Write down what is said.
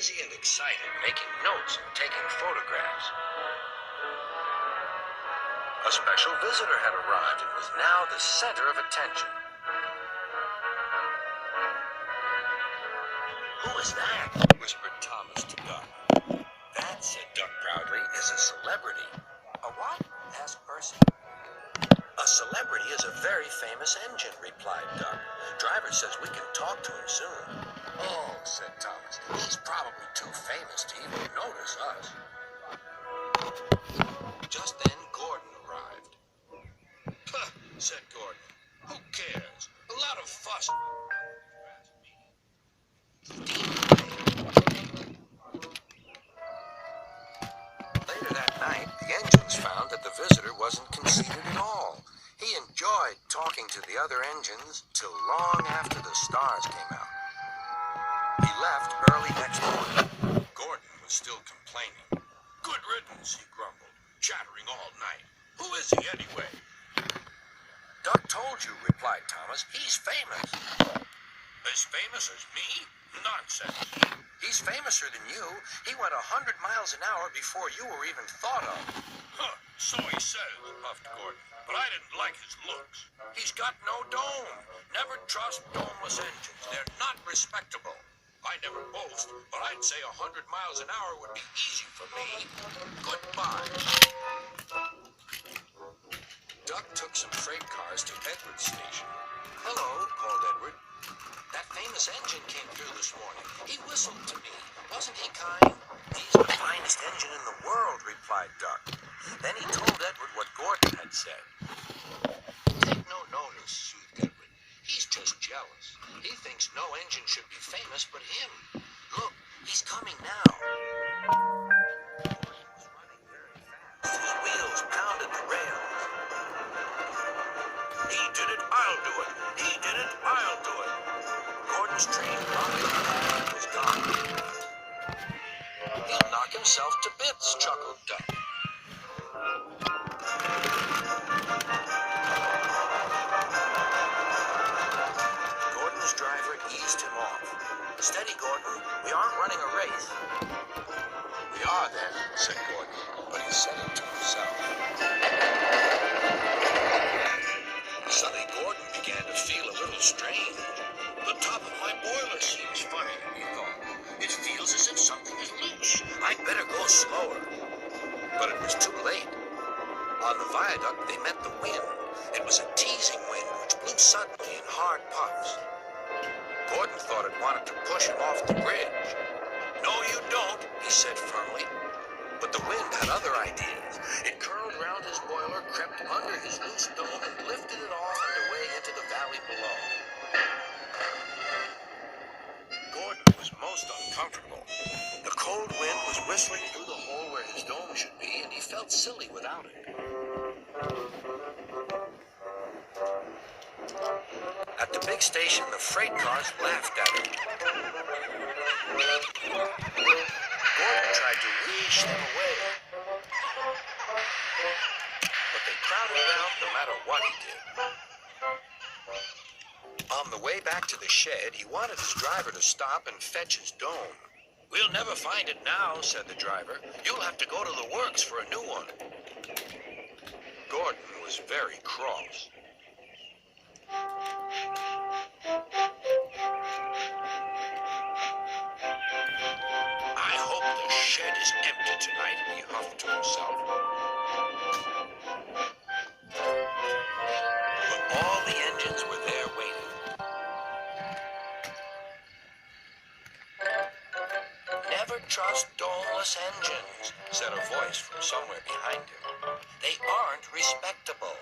busy and excited, making notes and taking photographs. A special visitor had arrived and was now the center of attention. "Who is that?" whispered Thomas to Duck. "That," said Duck proudly, "is a celebrity." "A what?" asked Percy. "A celebrity is a very famous engine," replied Duck. "Driver says we can talk to him soon." "Oh," said Thomas, "he's probably too famous to even notice us." Just then Gordon arrived. "Huh," said Gordon. "Who cares? A lot of fuss." Later that night, the engines found that the visitor wasn't conceited at all. He enjoyed talking to the other engines till long after the stars came out. He left early next morning. Gordon was still complaining. "Good riddance," he grumbled, "chattering all night. Who is he anyway?" "Duck told you," replied Thomas. "He's famous." "As famous as me? Nonsense." "He's famouser than you. He went 100 miles an hour before you were even thought of." "Huh, so he says," puffed Gordon. "But I didn't like his looks. He's got no dome. Never trust domeless engines. They're not respectable. I never boast, but I'd say 100 miles an hour would be easy for me. Goodbye." Duck took some freight cars to Edward's station. "Hello," called Edward. "That famous engine came through this morning. He whistled to me. Wasn't he kind?" "He's the finest engine in the world," replied Duck. Then he told Edward what Gordon had said. "Take no notice," soothed Edward. "He's just jealous. He thinks no engine should be famous but him. Look, he's coming now." Gordon was running very fast. His wheels pounded the rails. "He did it, I'll do it. He did it, I'll do it." Gordon's train bumped and was gone. "He'll knock himself to bits," chuckled Duck. Gordon's driver eased him off. "Steady, Gordon. We aren't running a race." "We are then," said Gordon, but he said it to himself. Suddenly Gordon began to feel a little strange. "The top of my boiler seems funny," he thought. "It feels as if something is loose. I'd better go slower." But it was too late. On the viaduct they met the wind. It was a teasing wind which blew suddenly in hard puffs. Gordon thought it wanted to push him off the bridge. "No, you don't," he said firmly. But the wind had other ideas. It curled round his boiler, crept under his loose dome, and lifted it off and away into the valley below. Gordon was most uncomfortable. The cold wind was whistling through the hole where his dome should be, and he felt silly without it. At the big station, the freight cars laughed at him. Gordon tried to wish them away, but they crowded around no matter what he did. On the way back to the shed, he wanted his driver to stop and fetch his dome. "We'll never find it now," said the driver. "You'll have to go to the works for a new one." Gordon was very cross. "I hope the shed is empty tonight," he huffed to himself. But all the engines were there waiting. "Never trust domeless engines," said a voice from somewhere behind him. "They aren't respectable."